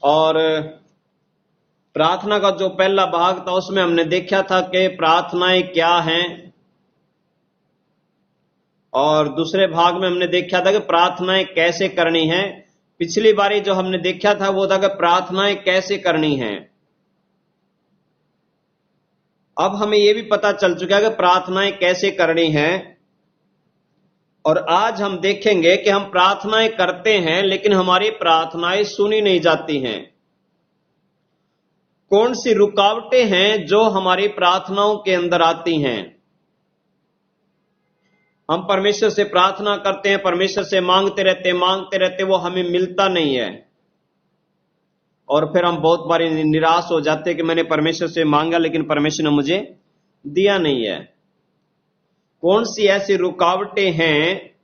और प्रार्थना का जो पहला भाग था उसमें हमने देखा था कि प्रार्थनाएं क्या हैं, और दूसरे भाग में हमने देखा था कि प्रार्थनाएं कैसे करनी है। पिछली बारी जो हमने देखा था वो था कि प्रार्थनाएं कैसे करनी है। अब हमें यह भी पता चल चुका है कि प्रार्थनाएं कैसे करनी है, और आज हम देखेंगे कि हम प्रार्थनाएं करते हैं लेकिन हमारी प्रार्थनाएं सुनी नहीं जाती हैं। कौन सी रुकावटें हैं जो हमारी प्रार्थनाओं के अंदर आती हैं। हम परमेश्वर से प्रार्थना करते हैं, परमेश्वर से मांगते रहते, वो हमें मिलता नहीं है, और फिर हम बहुत बार निराश हो जाते हैं कि मैंने परमेश्वर से मांगा लेकिन परमेश्वर ने मुझे दिया नहीं है। कौन सी ऐसी रुकावटें हैं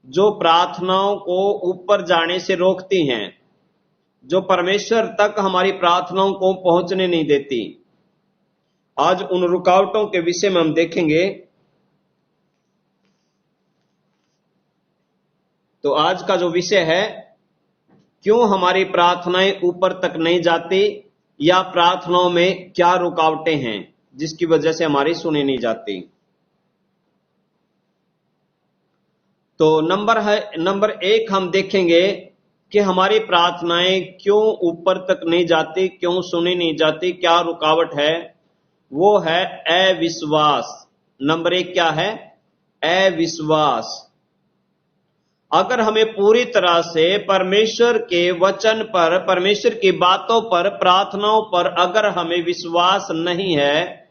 जो प्रार्थनाओं को ऊपर जाने से रोकती हैं, जो परमेश्वर तक हमारी प्रार्थनाओं को पहुंचने नहीं देती। आज उन रुकावटों के विषय में हम देखेंगे। तो आज का जो विषय है, क्यों हमारी प्रार्थनाएं ऊपर तक नहीं जाती, या प्रार्थनाओं में क्या रुकावटें हैं जिसकी वजह से हमारी सुनी नहीं जाती। तो नंबर 1 हम देखेंगे कि हमारी प्रार्थनाएं क्यों ऊपर तक नहीं जाती, क्यों सुनी नहीं जाती, क्या रुकावट है। वो है अविश्वास। नंबर 1 क्या है? अविश्वास। अगर हमें पूरी तरह से परमेश्वर के वचन पर, परमेश्वर की बातों पर, प्रार्थनाओं पर अगर हमें विश्वास नहीं है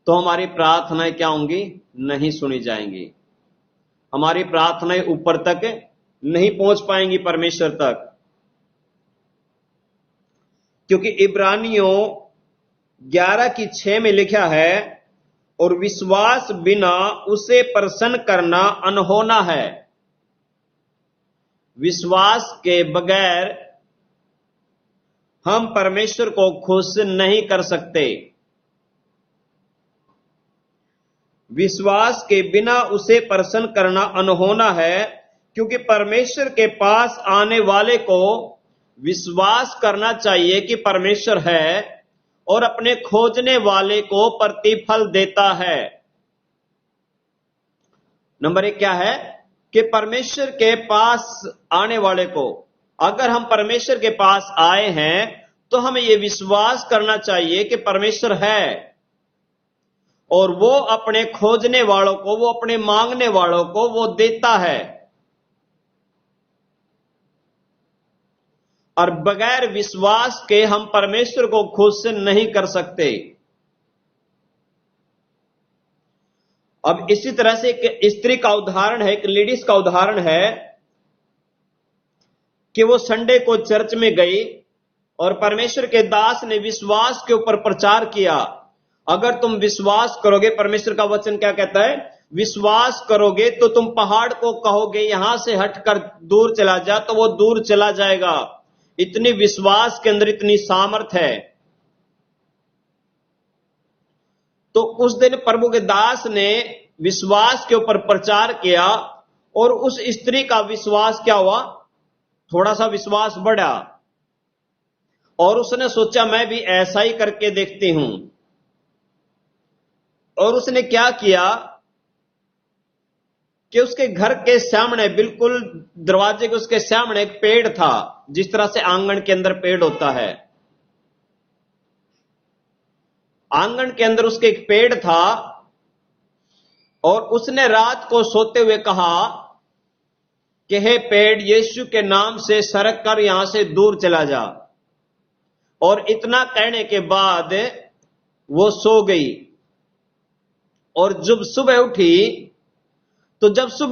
तो हमारी प्रार्थनाएं क्या होंगी? नहीं सुनी जाएंगी। हमारी प्रार्थनाएं ऊपर तक नहीं पहुंच पाएंगी परमेश्वर तक, क्योंकि इब्रानियों 11:6 में लिखा है, और विश्वास बिना उसे प्रसन्न करना अनहोना है। विश्वास के बगैर हम परमेश्वर को खुश नहीं कर सकते। विश्वास के बिना उसे प्रसन्न करना अनहोना है, क्योंकि परमेश्वर के पास आने वाले को विश्वास करना चाहिए कि परमेश्वर है, और अपने खोजने वाले को प्रतिफल देता है। नंबर 1 क्या है? कि परमेश्वर के पास आने वाले को, अगर हम परमेश्वर के पास आए हैं तो हमें यह विश्वास करना चाहिए कि परमेश्वर है, और वो अपने खोजने वालों को, वो अपने मांगने वालों को वो देता है। और बगैर विश्वास के हम परमेश्वर को खुश नहीं कर सकते। अब इसी तरह से एक स्त्री का उदाहरण है, एक लेडीज का उदाहरण है कि वो संडे को चर्च में गई और परमेश्वर के दास ने विश्वास के ऊपर प्रचार किया। अगर तुम विश्वास करोगे, परमेश्वर का वचन क्या कहता है? विश्वास करोगे तो तुम पहाड़ को कहोगे यहां से हटकर दूर चला जा, तो वो दूर चला जाएगा। इतनी विश्वास के अंदर इतनी सामर्थ है। तो उस दिन प्रभु के दास ने विश्वास के ऊपर प्रचार किया, और उस स्त्री का विश्वास क्या हुआ? थोड़ा सा विश्वास बढ़ा, और उसने सोचा मैं भी ऐसा ही करके देखती हूं। और उसने क्या किया कि उसके घर के सामने, बिल्कुल दरवाजे के उसके सामने एक पेड़ था, जिस तरह से आंगन के अंदर पेड़ होता है। आंगन के अंदर उसके एक पेड़ था, और उसने रात को सोते हुए कहा कि हे पेड़, यीशु के नाम से सरक कर यहां से दूर चला जा। और इतना कहने के बाद वो सो गई। और जब सुबह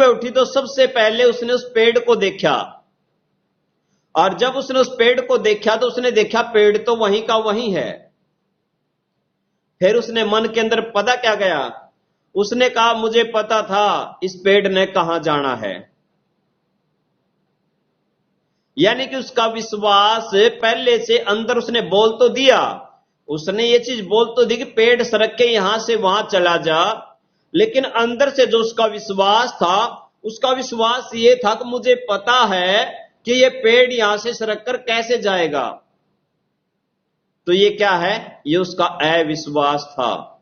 उठी तो सबसे पहले उसने उस पेड़ को देखा। और जब उसने उस पेड़ को देखा तो उसने देखा पेड़ तो वहीं का वहीं है। फिर उसने मन के अंदर पता क्या गया? उसने कहा मुझे पता था इस पेड़ ने कहां जाना है। यानी कि उसका विश्वास पहले से अंदर उसने बोल तो दिया, उसने ये चीज बोल तो दी कि पेड़ सरक के यहां से वहां चला जा, लेकिन अंदर से जो उसका विश्वास था, उसका विश्वास ये था कि मुझे पता है कि ये पेड़ यहां से सरक कर कैसे जाएगा। तो ये क्या है? ये उसका अविश्वास था,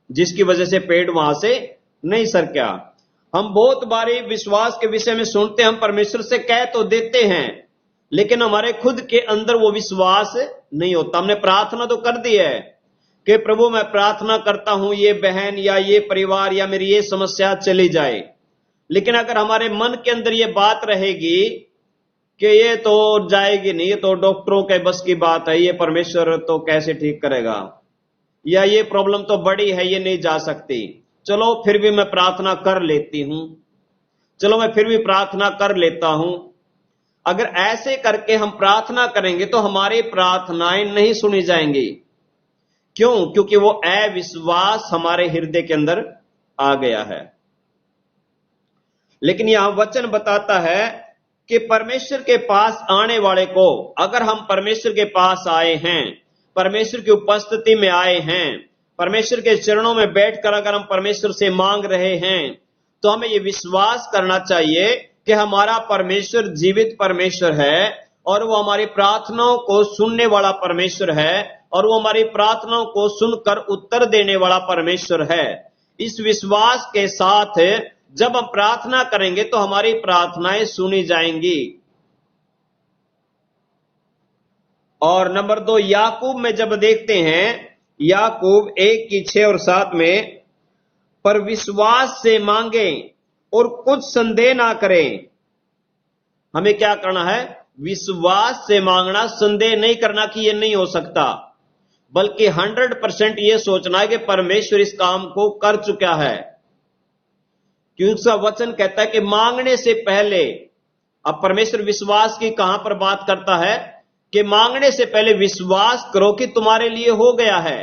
जिसकी वजह से पेड़ वहां से नहीं सरका। हम बहुत बारी विश्वास के विषय में सुनते हैं, हम परमेश्वर से कह तो देते हैं, लेकिन हमारे खुद के अंदर वो विश्वास नहीं होता। हमने प्रार्थना तो कर दी है कि प्रभु मैं प्रार्थना करता हूं ये बहन या ये परिवार या मेरी ये समस्या चली जाए, लेकिन अगर हमारे मन के अंदर ये बात रहेगी कि ये तो जाएगी नहीं, ये तो डॉक्टरों के बस की बात है, ये परमेश्वर तो कैसे ठीक करेगा, या ये प्रॉब्लम तो बड़ी है, ये नहीं जा सकती, चलो फिर भी मैं प्रार्थना कर लेती हूं, चलो मैं फिर भी प्रार्थना कर लेता हूं। अगर ऐसे करके हम प्रार्थना करेंगे तो हमारी प्रार्थनाएं नहीं सुनी जाएंगी। क्यों? क्योंकि वो अविश्वास हमारे हृदय के अंदर आ गया है। लेकिन यहां वचन बताता है कि परमेश्वर के पास आने वाले को, अगर हम परमेश्वर के पास आए हैं, परमेश्वर की उपस्थिति में आए हैं, परमेश्वर के चरणों में बैठकर अगर हम परमेश्वर से मांग रहे हैं, तो हमें यह विश्वास करना चाहिए कि हमारा परमेश्वर जीवित परमेश्वर है और वो हमारी प्रार्थनाओं को सुनने वाला परमेश्वर है और वो हमारी प्रार्थनाओं को सुनकर उत्तर देने वाला परमेश्वर है। इस विश्वास के साथ जब हम प्रार्थना करेंगे तो हमारी प्रार्थनाएं सुनी जाएंगी। और नंबर 2, याकूब में जब देखते हैं, याकूब 1:6 और 7 में, पर विश्वास से मांगे और कुछ संदेह ना करें। हमें क्या करना है? विश्वास से मांगना, संदेह नहीं करना कि यह नहीं हो सकता, बल्कि 100% यह सोचना है कि परमेश्वर इस काम को कर चुका है। क्योंकि उसका वचन कहता है कि मांगने से पहले, अब परमेश्वर विश्वास की कहां पर बात करता है कि मांगने से पहले विश्वास करो कि तुम्हारे लिए हो गया है।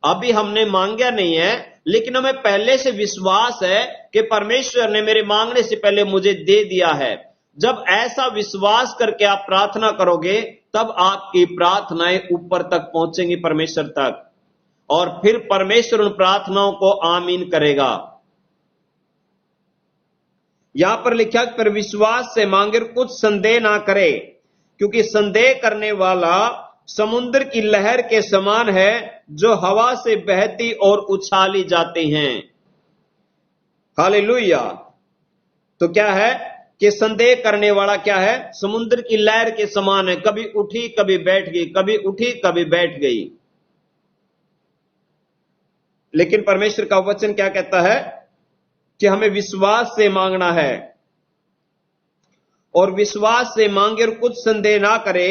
अभी हमने मांगा नहीं है, लेकिन हमें पहले से विश्वास है कि परमेश्वर ने मेरे मांगने से पहले मुझे दे दिया है। जब ऐसा विश्वास करके आप प्रार्थना करोगे, तब आपकी प्रार्थनाएं ऊपर तक पहुंचेंगी, परमेश्वर तक, और फिर परमेश्वर उन प्रार्थनाओं को आमीन करेगा। यहां पर लिखा, पर विश्वास से मांगे कुछ संदेह ना करे, क्योंकि संदेह करने वाला समुद्र की लहर के समान है, जो हवा से बहती और उछाली जाती हैं। हालेलुया। तो क्या है कि संदेह करने वाला क्या है? समुद्र की लहर के समान है, कभी उठी कभी बैठ गई, कभी उठी कभी बैठ गई। लेकिन परमेश्वर का वचन क्या कहता है कि हमें विश्वास से मांगना है, और विश्वास से मांगे और कुछ संदेह ना करे,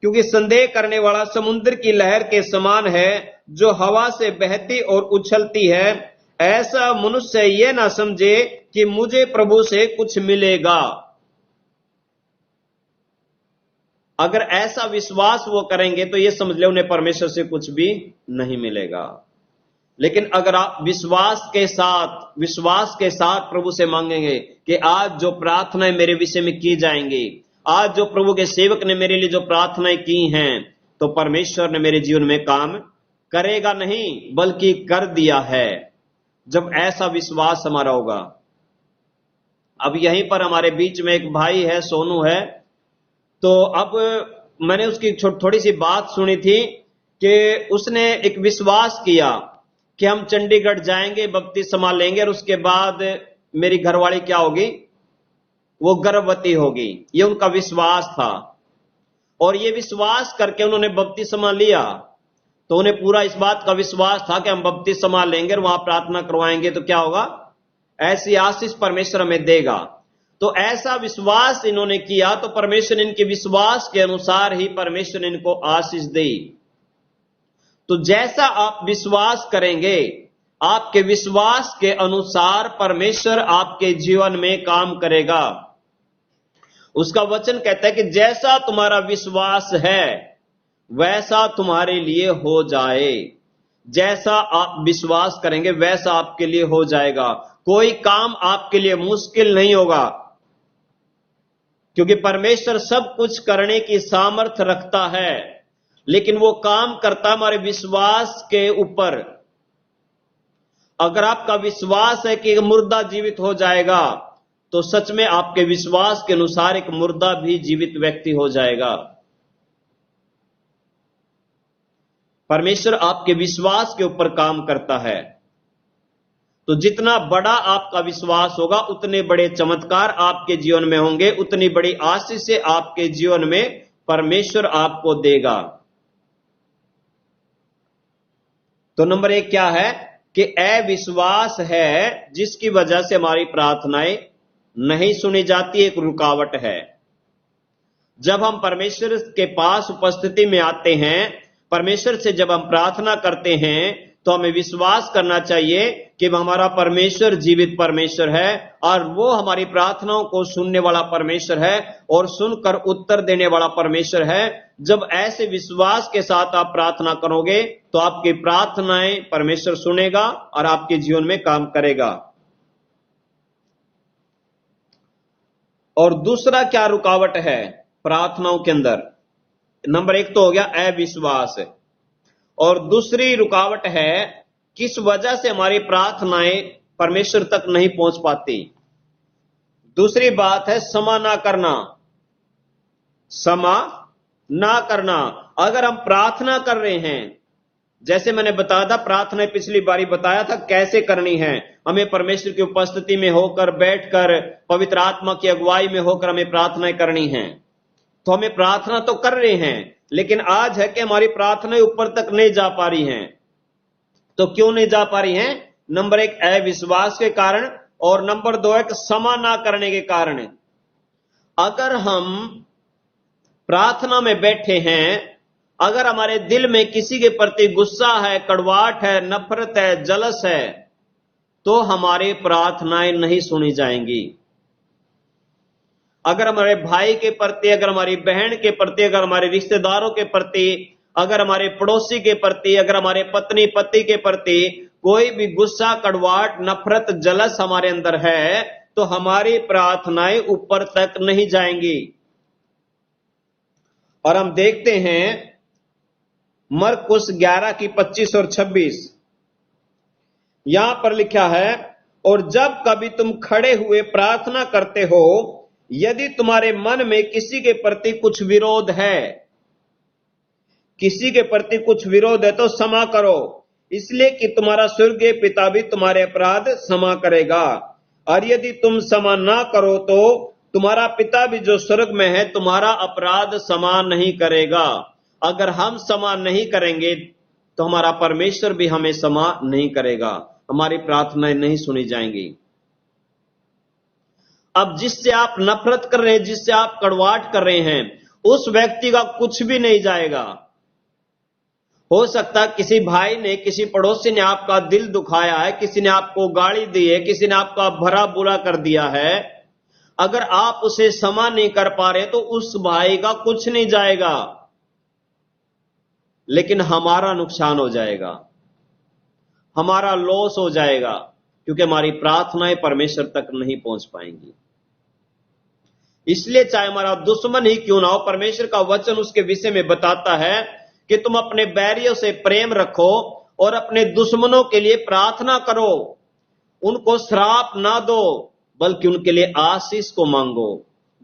क्योंकि संदेह करने वाला समुद्र की लहर के समान है, जो हवा से बहती और उछलती है। ऐसा मनुष्य यह ना समझे कि मुझे प्रभु से कुछ मिलेगा। अगर ऐसा विश्वास वो करेंगे तो ये समझ ले उन्हें परमेश्वर से कुछ भी नहीं मिलेगा। लेकिन अगर आप विश्वास के साथ प्रभु से मांगेंगे कि आज जो प्रार्थनाएं मेरे विषय में की जाएंगी, आज जो प्रभु के सेवक ने मेरे लिए जो प्रार्थनाएं की हैं, तो परमेश्वर ने मेरे जीवन में काम करेगा नहीं, बल्कि कर दिया है। जब ऐसा विश्वास हमारा होगा। अब यहीं पर हमारे बीच में एक भाई है, सोनू है, तो अब मैंने उसकी थोड़ी सी बात सुनी थी कि उसने एक विश्वास किया कि हम चंडीगढ़ जाएंगे, बपतिस्मा लेंगे, और उसके बाद मेरी घरवाली क्या होगी? वो गर्भवती होगी। ये उनका विश्वास था, और ये विश्वास करके उन्होंने बपतिस्मा लिया। तो उन्हें पूरा इस बात का विश्वास था कि हम बपतिस्मा लेंगे और वहां प्रार्थना करवाएंगे तो क्या होगा? ऐसी आशीष परमेश्वर हमें देगा। तो ऐसा विश्वास इन्होंने किया, तो परमेश्वर इनके विश्वास के अनुसार ही परमेश्वर इनको आशीष दी। तो जैसा आप विश्वास करेंगे, आपके विश्वास के अनुसार परमेश्वर आपके जीवन में काम करेगा। उसका वचन कहता है कि जैसा तुम्हारा विश्वास है वैसा तुम्हारे लिए हो जाए। जैसा आप विश्वास करेंगे वैसा आपके लिए हो जाएगा। कोई काम आपके लिए मुश्किल नहीं होगा, क्योंकि परमेश्वर सब कुछ करने की सामर्थ्य रखता है, लेकिन वो काम करता हमारे विश्वास के ऊपर। अगर आपका विश्वास है कि मुर्दा जीवित हो जाएगा, तो सच में आपके विश्वास के अनुसार एक मुर्दा भी जीवित व्यक्ति हो जाएगा। परमेश्वर आपके विश्वास के ऊपर काम करता है। तो जितना बड़ा आपका विश्वास होगा उतने बड़े चमत्कार आपके जीवन में होंगे, उतनी बड़ी आशीष से आपके जीवन में परमेश्वर आपको देगा। तो नंबर 1 क्या है कि अविश्वास है जिसकी वजह से हमारी प्रार्थनाएं नहीं सुनी जाती, एक रुकावट है। जब हम परमेश्वर के पास उपस्थिति में आते हैं, परमेश्वर से जब हम प्रार्थना करते हैं, तो हमें विश्वास करना चाहिए कि हमारा परमेश्वर जीवित परमेश्वर है और वो हमारी प्रार्थनाओं को सुनने वाला परमेश्वर है और सुनकर उत्तर देने वाला परमेश्वर है। जब ऐसे विश्वास के साथ आप प्रार्थना करोगे तो आपकी प्रार्थनाएं परमेश्वर सुनेगा और आपके जीवन में काम करेगा। और दूसरा क्या रुकावट है प्रार्थनाओं के अंदर? नंबर 1 तो हो गया अविश्वास, और दूसरी रुकावट है किस वजह से हमारी प्रार्थनाएं परमेश्वर तक नहीं पहुंच पाती। दूसरी बात है क्षमा ना करना। क्षमा ना करना। अगर हम प्रार्थना कर रहे हैं, जैसे मैंने बताया था, प्रार्थना पिछली बारी बताया था कैसे करनी है। हमें परमेश्वर की उपस्थिति में होकर, बैठकर, पवित्र आत्मा की अगुवाई में होकर हमें प्रार्थनाएं करनी है। तो हमें प्रार्थना तो कर रहे हैं, लेकिन आज है कि हमारी प्रार्थनाएं ऊपर तक नहीं जा पा रही हैं। तो क्यों नहीं जा पा रही हैं? नंबर 1 अविश्वास के कारण, और नंबर 2 है क्षमा ना करने के कारण। अगर हम प्रार्थना में बैठे हैं, अगर हमारे दिल में किसी के प्रति गुस्सा है, कड़वाहट है, नफरत है, जलस है, तो हमारी प्रार्थनाएं नहीं सुनी जाएंगी। अगर हमारे भाई के प्रति, अगर हमारी बहन के प्रति, अगर हमारे रिश्तेदारों के प्रति, अगर हमारे पड़ोसी के प्रति, अगर हमारे पत्नी पति के प्रति कोई भी गुस्सा, कड़वाहट, नफरत, जलस हमारे अंदर है, तो हमारी प्रार्थनाएं ऊपर तक नहीं जाएंगी। और हम देखते हैं मरकुस 11 की 25 और 26, यहां पर लिखा है, और जब कभी तुम खड़े हुए प्रार्थना करते हो, यदि तुम्हारे मन में किसी के प्रति कुछ विरोध है, किसी के प्रति कुछ विरोध है, तो क्षमा करो, इसलिए कि तुम्हारा स्वर्गीय पिता भी तुम्हारे अपराध क्षमा करेगा। और यदि तुम क्षमा ना करो तो तुम्हारा पिता भी जो स्वर्ग में है तुम्हारा अपराध क्षमा नहीं करेगा। अगर हम क्षमा नहीं करेंगे तो हमारा परमेश्वर भी हमें क्षमा नहीं करेगा, हमारी प्रार्थनाएं नहीं सुनी जाएंगी। अब जिससे आप नफरत कर रहे हैं, जिससे आप कड़वाहट कर रहे हैं, उस व्यक्ति का कुछ भी नहीं जाएगा। हो सकता है किसी भाई ने, किसी पड़ोसी ने आपका दिल दुखाया है, किसी ने आपको गाली दी है, किसी ने आपका भरा बुरा कर दिया है। अगर आप उसे क्षमा नहीं कर पा रहे तो उस भाई का कुछ नहीं जाएगा, लेकिन हमारा नुकसान हो जाएगा, हमारा लॉस हो जाएगा, क्योंकि हमारी प्रार्थनाएं परमेश्वर तक नहीं पहुंच पाएंगी। इसलिए चाहे हमारा दुश्मन ही क्यों ना हो, परमेश्वर का वचन उसके विषय में बताता है कि तुम अपने बैरियों से प्रेम रखो और अपने दुश्मनों के लिए प्रार्थना करो, उनको श्राप ना दो बल्कि उनके लिए आशीष को मांगो।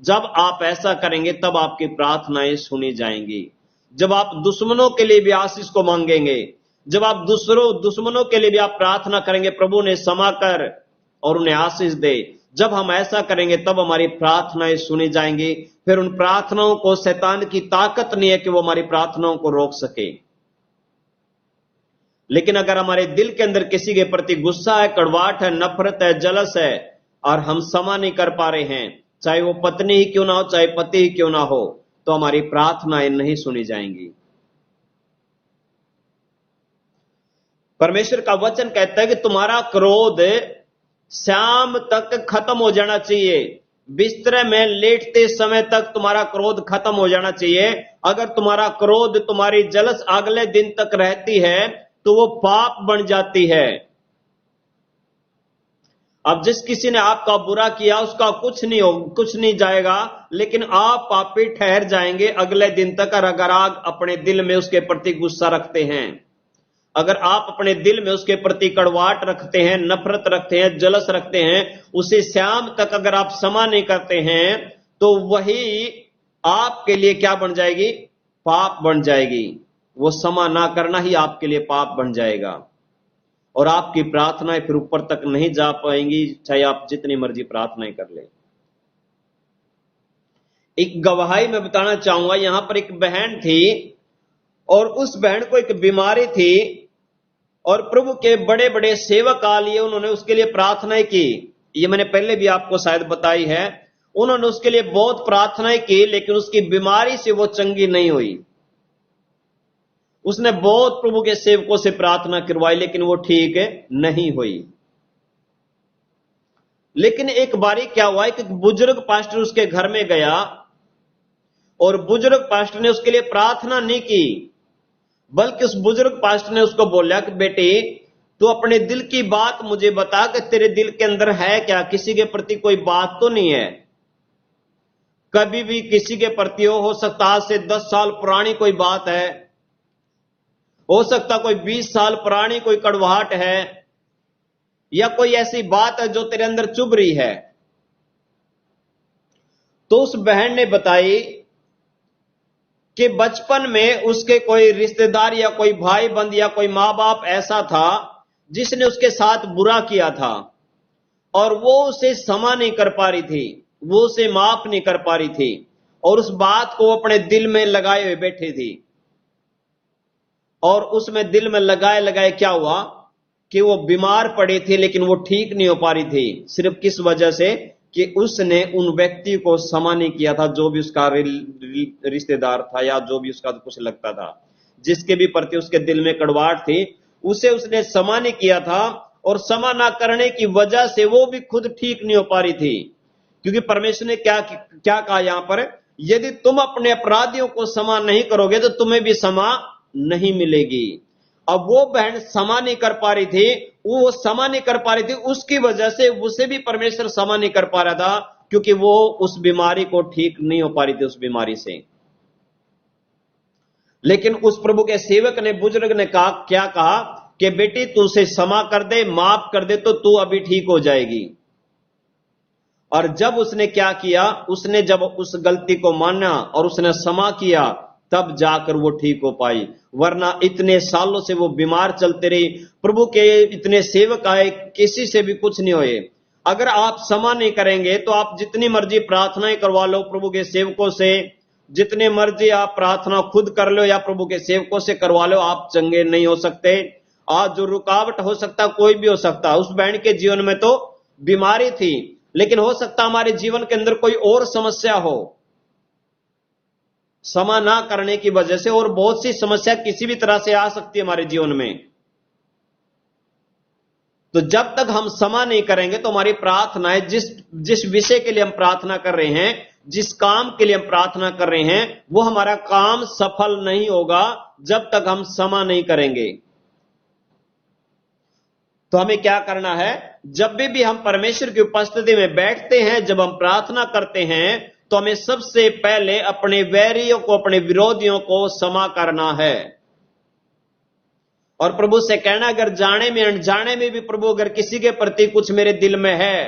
जब आप ऐसा करेंगे तब आपकी प्रार्थनाएं सुनी जाएंगी। जब आप दुश्मनों के लिए भी आशीष को मांगेंगे, जब आप दुश्मनों के लिए भी आप प्रार्थना करेंगे, प्रभु ने क्षमा कर और उन्हें आशीष दे, जब हम ऐसा करेंगे तब हमारी प्रार्थनाएं सुनी जाएंगी। फिर उन प्रार्थनाओं को शैतान की ताकत नहीं है कि वो हमारी प्रार्थनाओं को रोक सके। लेकिन अगर हमारे दिल के अंदर किसी के प्रति गुस्सा है, कड़वाहट है, नफरत है, जलस है, और हम क्षमा नहीं कर पा रहे हैं, चाहे वो पत्नी ही क्यों ना हो, चाहे पति ही क्यों ना हो, तो हमारी प्रार्थनाएं नहीं सुनी जाएंगी। परमेश्वर का वचन कहता है कि तुम्हारा क्रोध शाम तक खत्म हो जाना चाहिए, बिस्तर में लेटते समय तक तुम्हारा क्रोध खत्म हो जाना चाहिए। अगर तुम्हारा क्रोध, तुम्हारी जलस अगले दिन तक रहती है तो वो पाप बन जाती है। अब जिस किसी ने आपका बुरा किया उसका कुछ नहीं जाएगा, लेकिन आप पापी ठहर जाएंगे अगले दिन तक। और अगर आप अपने दिल में उसके प्रति गुस्सा रखते हैं, अगर आप अपने दिल में उसके प्रति कड़वाहट रखते हैं, नफरत रखते हैं, जलस रखते हैं, उसे शाम तक अगर आप क्षमा नहीं करते हैं, तो वही आपके लिए क्या बन जाएगी? पाप बन जाएगी। वो क्षमा ना करना ही आपके लिए पाप बन जाएगा, और आपकी प्रार्थनाएं फिर ऊपर तक नहीं जा पाएंगी, चाहे आप जितनी मर्जी प्रार्थनाएं कर लें। एक गवाही मैं बताना चाहूंगा। यहां पर एक बहन थी, और उस बहन को एक बीमारी थी, और प्रभु के बड़े बड़े सेवक आ लिए, उन्होंने उसके लिए प्रार्थनाएं की। ये मैंने पहले भी आपको शायद बताई है। उन्होंने उसके लिए बहुत प्रार्थनाएं की, लेकिन उसकी बीमारी से वो चंगी नहीं हुई। उसने बहुत प्रभु के सेवकों से प्रार्थना करवाई, लेकिन वो ठीक नहीं हुई। लेकिन एक बारी क्या हुआ, एक बुजुर्ग पास्टर उसके घर में गया, और बुजुर्ग पास्टर ने उसके लिए प्रार्थना नहीं की, बल्कि उस बुजुर्ग पास्टर ने उसको बोला कि बेटे, तू अपने दिल की बात मुझे बता कि तेरे दिल के अंदर है क्या? किसी के प्रति कोई बात तो नहीं है? कभी भी किसी के प्रति हो सकता आज से 10 साल पुरानी कोई बात है, हो सकता कोई 20 साल पुरानी कोई कड़वाहट है, या कोई ऐसी बात है जो तेरे अंदर चुभ रही है। तो उस बहन ने बताई कि बचपन में उसके कोई रिश्तेदार या कोई भाई बंद या कोई मां बाप ऐसा था जिसने उसके साथ बुरा किया था, और वो उसे क्षमा नहीं कर पा रही थी, वो उसे माफ नहीं कर पा रही थी, और उस बात को अपने दिल में लगाए हुए बैठी थी। और उसमें दिल में लगाए लगाए क्या हुआ कि वो बीमार पड़ी थी, लेकिन वो ठीक नहीं हो पा रही थी। सिर्फ किस वजह से? कि उसने उन व्यक्ति को क्षमा नहीं किया था, जो भी उसका रिश्तेदार था, या जो भी उसका कुछ लगता था, जिसके भी प्रति उसके दिल में कड़वाहट थी, उसे उसने क्षमा नहीं किया था। और क्षमा ना करने की वजह से वो भी खुद ठीक नहीं हो पा रही थी, क्योंकि परमेश्वर ने क्या क्या कहा यहां पर? यदि तुम अपने अपराधियों को क्षमा नहीं करोगे तो तुम्हें भी क्षमा नहीं मिलेगी। अब वो बहन क्षमा नहीं कर पा रही थी, वो क्षमा नहीं कर पा रही थी, उसकी वजह से उसे भी परमेश्वर क्षमा नहीं कर पा रहा था, क्योंकि वो उस बीमारी को ठीक नहीं हो पा रही थी, उस बीमारी से। लेकिन उस प्रभु के सेवक ने, बुजुर्ग ने कहा, क्या कहा कि बेटी तू उसे क्षमा कर दे, माफ कर दे, तो तू अभी ठीक हो जाएगी। और जब उसने क्या किया, उसने जब उस गलती को माना और उसने क्षमा किया, तब जाकर वो ठीक हो पाई। वरना इतने सालों से वो बीमार चलते रही। प्रभु के इतने सेवक आए, किसी से भी कुछ नहीं हुए। अगर आप क्षमा नहीं करेंगे तो आप जितनी मर्जी प्रार्थनाएं करवा लो प्रभु के सेवकों से, जितने मर्जी आप प्रार्थना खुद कर लो या प्रभु के सेवकों से करवा लो, आप चंगे नहीं हो सकते। आज जो रुकावट हो सकता, कोई भी हो सकता। उस बहन के जीवन में तो बीमारी थी, लेकिन हो सकता हमारे जीवन के अंदर कोई और समस्या हो, क्षमा ना करने की वजह से, और बहुत सी समस्या किसी भी तरह से आ सकती है हमारे जीवन में। तो जब तक हम क्षमा नहीं करेंगे तो हमारी प्रार्थनाएं, जिस विषय के लिए हम प्रार्थना कर रहे हैं, जिस काम के लिए हम प्रार्थना कर रहे हैं, वो हमारा काम सफल नहीं होगा जब तक हम क्षमा नहीं करेंगे। तो हमें क्या करना है? जब भी हम परमेश्वर की उपस्थिति में बैठते हैं, जब हम प्रार्थना करते हैं, तो हमें सबसे पहले अपने वैरियों को, अपने विरोधियों को क्षमा करना है। और प्रभु से कहना, अगर जाने में अनजाने में भी प्रभु अगर किसी के प्रति कुछ मेरे दिल में है,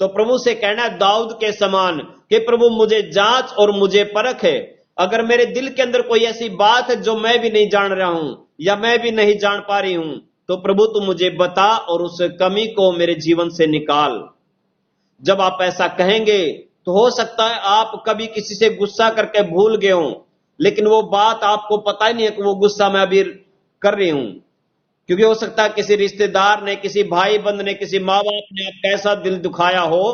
तो प्रभु से कहना दाऊद के समान कि प्रभु मुझे जांच और मुझे परख है। अगर मेरे दिल के अंदर कोई ऐसी बात है जो मैं भी नहीं जान रहा हूं या मैं भी नहीं जान पा रही हूं, तो प्रभु तू मुझे बता और उस कमी को मेरे जीवन से निकाल। जब आप ऐसा कहेंगे तो हो सकता है आप कभी किसी से गुस्सा करके भूल गए हो, लेकिन वो बात आपको पता ही नहीं है कि वो गुस्सा मैं अभी कर रही हूं। क्योंकि हो सकता है किसी रिश्तेदार ने, किसी भाई बंद ने, किसी माँ बाप ने आपका ऐसा दिल दुखाया हो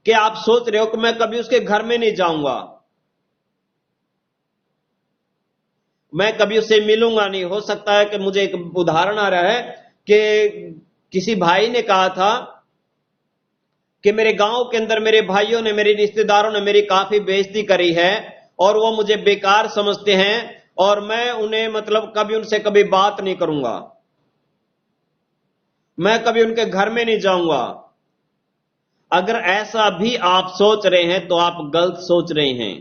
कि आप सोच रहे हो कि मैं कभी उसके घर में नहीं जाऊंगा, मैं कभी उससे मिलूंगा नहीं। हो सकता है कि मुझे एक उदाहरण आ रहा है कि किसी भाई ने कहा था कि मेरे गांव के अंदर मेरे भाइयों ने, मेरे रिश्तेदारों ने मेरी काफी बेइज्जती करी है, और वो मुझे बेकार समझते हैं, और मैं उन्हें मतलब कभी उनसे कभी बात नहीं करूंगा, मैं कभी उनके घर में नहीं जाऊंगा। अगर ऐसा भी आप सोच रहे हैं तो आप गलत सोच रहे हैं।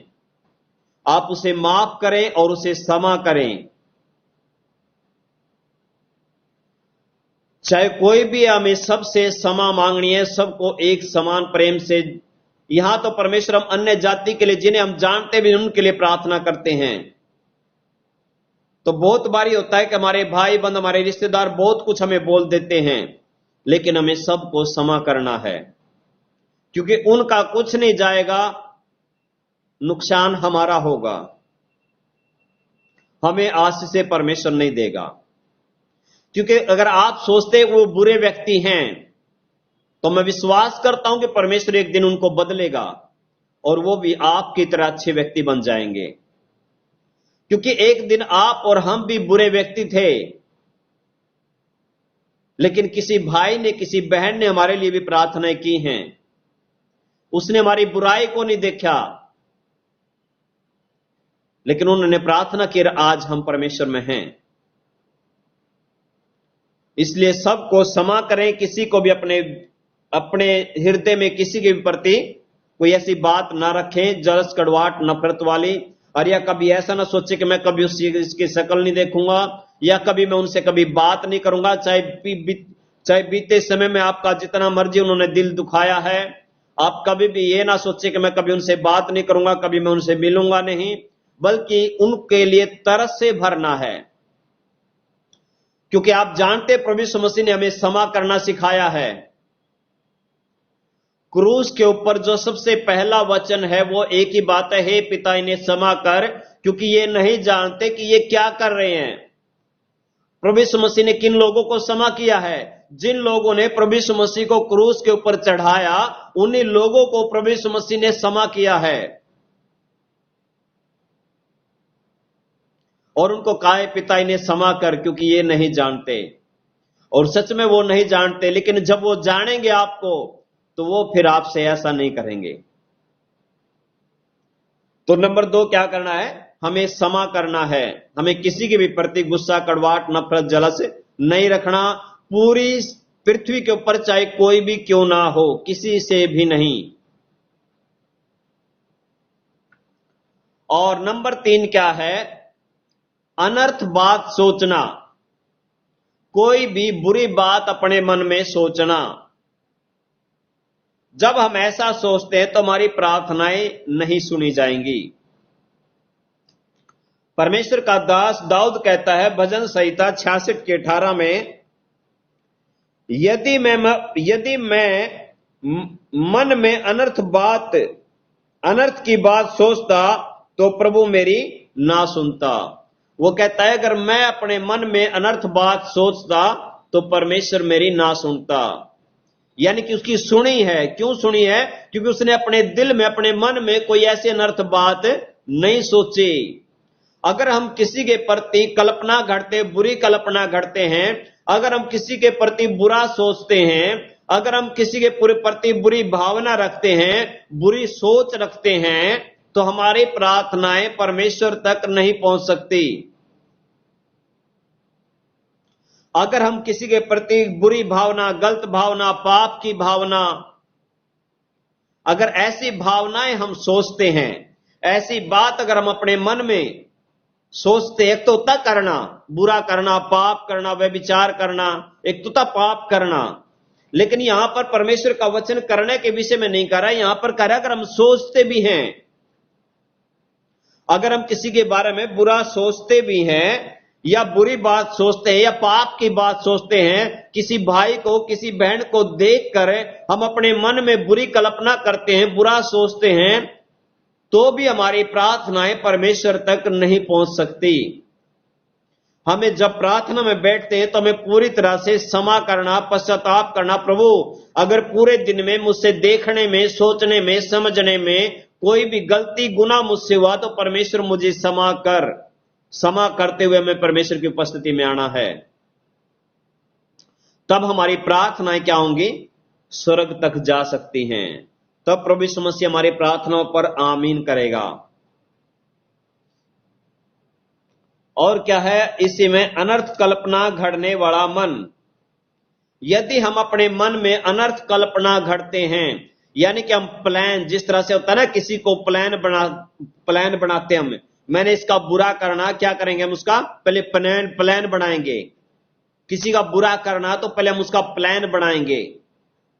आप उसे माफ करें और उसे क्षमा करें। चाहे कोई भी, हमें सबसे क्षमा मांगनी है, सबको एक समान प्रेम से। यहां तो परमेश्वर हम अन्य जाति के लिए, जिन्हें हम जानते भी उनके लिए प्रार्थना करते हैं। तो बहुत बारी होता है कि हमारे भाई बंद, हमारे रिश्तेदार बहुत कुछ हमें बोल देते हैं, लेकिन हमें सबको क्षमा करना है, क्योंकि उनका कुछ नहीं जाएगा, नुकसान हमारा होगा, हमें आशीष से परमेश्वर नहीं देगा। क्योंकि अगर आप सोचते वो बुरे व्यक्ति हैं, तो मैं विश्वास करता हूं कि परमेश्वर एक दिन उनको बदलेगा और वो भी आपकी तरह अच्छे व्यक्ति बन जाएंगे। क्योंकि एक दिन आप और हम भी बुरे व्यक्ति थे, लेकिन किसी भाई ने, किसी बहन ने हमारे लिए भी प्रार्थनाएं की हैं। उसने हमारी बुराई को नहीं देखा, लेकिन उन्होंने प्रार्थना की, आज हम परमेश्वर में हैं। इसलिए सबको क्षमा करें, किसी को भी अपने अपने हृदय में किसी के प्रति कोई ऐसी बात ना रखें, जलस, कड़वाहट, नफरत वाली। और या कभी ऐसा ना सोचे कि मैं कभी उसकी शक्ल नहीं देखूंगा, या कभी मैं उनसे कभी बात नहीं करूंगा, चाहे बीते समय में आपका जितना मर्जी उन्होंने दिल दुखाया है। आप कभी भी ये ना सोचे कि मैं कभी उनसे बात नहीं करूंगा, कभी मैं उनसे मिलूंगा नहीं, बल्कि उनके लिए तरस से भरना है। क्योंकि आप जानते प्रभु यीशु मसीह ने हमें क्षमा करना सिखाया है। क्रूस के ऊपर जो सबसे पहला वचन है वो एक ही बात है, हे पिता इन्हें क्षमा कर, क्योंकि ये नहीं जानते कि ये क्या कर रहे हैं। प्रभु यीशु मसीह ने किन लोगों को क्षमा किया है? जिन लोगों ने प्रभु यीशु मसीह को क्रूस के ऊपर चढ़ाया, उन्हीं लोगों को प्रभु यीशु मसीह ने क्षमा किया है और उनको कहा है, पिता इन्हें क्षमा कर, क्योंकि ये नहीं जानते। और सच में वो नहीं जानते, लेकिन जब वो जानेंगे आपको, तो वो फिर आपसे ऐसा नहीं करेंगे। तो नंबर 2 क्या करना है? हमें क्षमा करना है। हमें किसी के भी प्रति गुस्सा, कड़वाहट, नफरत, जलस नहीं रखना। पूरी पृथ्वी के ऊपर चाहे कोई भी क्यों ना हो, किसी से भी नहीं। और नंबर 3 क्या है? अनर्थ बात सोचना। कोई भी बुरी बात अपने मन में सोचना। जब हम ऐसा सोचते हैं तो हमारी प्रार्थनाएं नहीं सुनी जाएंगी। परमेश्वर का दास दाऊद कहता है भजन संहिता 66 के 18 में, यदि मैं मन में अनर्थ की बात सोचता तो प्रभु मेरी ना सुनता। वो कहता है अगर मैं अपने मन में अनर्थ बात सोचता तो परमेश्वर मेरी ना सुनता। यानी कि उसकी सुनी है। क्यों सुनी है? क्योंकि उसने अपने दिल में, अपने मन में कोई ऐसी अनर्थ बात नहीं सोची। अगर हम किसी के प्रति कल्पना घड़ते, बुरी कल्पना घड़ते हैं, अगर हम किसी के प्रति बुरा सोचते हैं, अगर हम किसी के प्रति बुरी भावना रखते हैं, बुरी सोच रखते हैं, तो हमारी प्रार्थनाएं परमेश्वर तक नहीं पहुंच सकती। अगर हम किसी के प्रति बुरी भावना, गलत भावना, पाप की भावना, अगर ऐसी भावनाएं हम सोचते हैं, ऐसी बात अगर हम अपने मन में सोचते, एक तो होता करना, बुरा करना, पाप करना, व्यभिचार करना, एक तो होता पाप करना। लेकिन यहां पर परमेश्वर का वचन करने के विषय में नहीं कह रहा है, यहां पर कह रहा है अगर हम सोचते भी हैं, अगर हम किसी के बारे में बुरा सोचते भी हैं, या बुरी बात सोचते हैं, या पाप की बात सोचते हैं, किसी भाई को, किसी बहन को देखकर हम अपने मन में बुरी कल्पना करते हैं, बुरा सोचते हैं, तो भी हमारी प्रार्थनाएं परमेश्वर तक नहीं पहुंच सकती। हमें जब प्रार्थना में बैठते हैं तो हमें पूरी तरह से क्षमा करना, पश्चाताप करना। प्रभु अगर पूरे दिन में मुझसे देखने में, सोचने में, समझने में कोई भी गलती, गुनाह मुझसे हुआ तो परमेश्वर मुझे क्षमा कर। क्षमा करते हुए हमें परमेश्वर की उपस्थिति में आना है। तब हमारी प्रार्थनाएं क्या होंगी? स्वर्ग तक जा सकती हैं। तब प्रभु यीशु मसीह हमारी प्रार्थनाओं पर आमीन करेगा। और क्या है इसी में? अनर्थ कल्पना घड़ने वाला मन। यदि हम अपने मन में अनर्थ कल्पना घड़ते हैं, यानी कि हम प्लान, जिस तरह से होता है ना, किसी को प्लान बनाते हैं, मैंने इसका बुरा करना, क्या करेंगे हम? उसका पहले प्लान बनाएंगे किसी का बुरा करना तो पहले हम उसका प्लान बनाएंगे।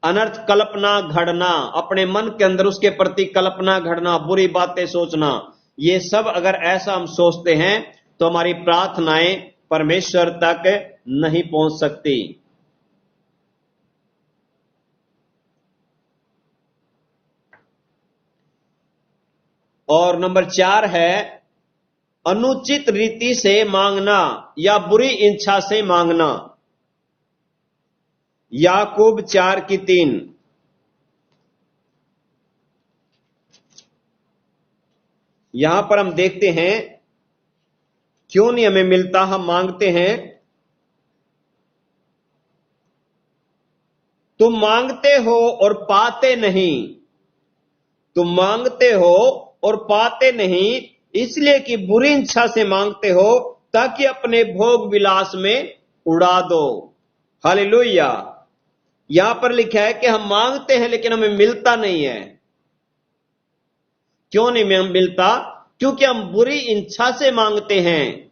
अनर्थ कल्पना घड़ना, अपने मन के अंदर उसके प्रति कल्पना घड़ना, बुरी बातें सोचना, ये सब अगर ऐसा हम सोचते हैं तो हमारी प्रार्थनाएं परमेश्वर तक नहीं पहुंच सकती। और नंबर 4 है अनुचित रीति से मांगना या बुरी इच्छा से मांगना। याकूब 4:3। यहां पर हम देखते हैं क्यों नहीं हमें मिलता, हम मांगते हैं। तुम मांगते हो और पाते नहीं, तुम मांगते हो और पाते नहीं, इसलिए कि बुरी इच्छा से मांगते हो ताकि अपने भोग विलास में उड़ा दो। हालेलुया। यहां पर लिखा है कि हम मांगते हैं लेकिन हमें मिलता नहीं है। क्यों नहीं हमें मिलता? क्योंकि हम बुरी इच्छा से मांगते हैं,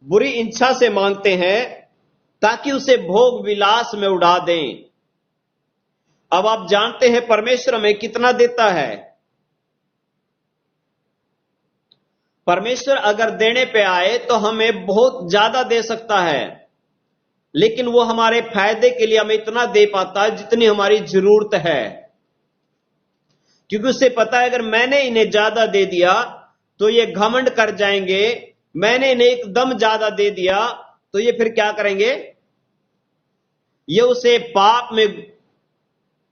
बुरी इच्छा से मांगते हैं ताकि उसे भोग विलास में उड़ा दें। अब आप जानते हैं परमेश्वर हमें कितना देता है। परमेश्वर अगर देने पे आए तो हमें बहुत ज्यादा दे सकता है, लेकिन वो हमारे फायदे के लिए हमें इतना दे पाता है जितनी हमारी जरूरत है। क्योंकि उसे पता है अगर मैंने इन्हें ज्यादा दे दिया तो ये घमंड कर जाएंगे, मैंने इन्हें एकदम ज्यादा दे दिया तो ये फिर क्या करेंगे, ये उसे पाप में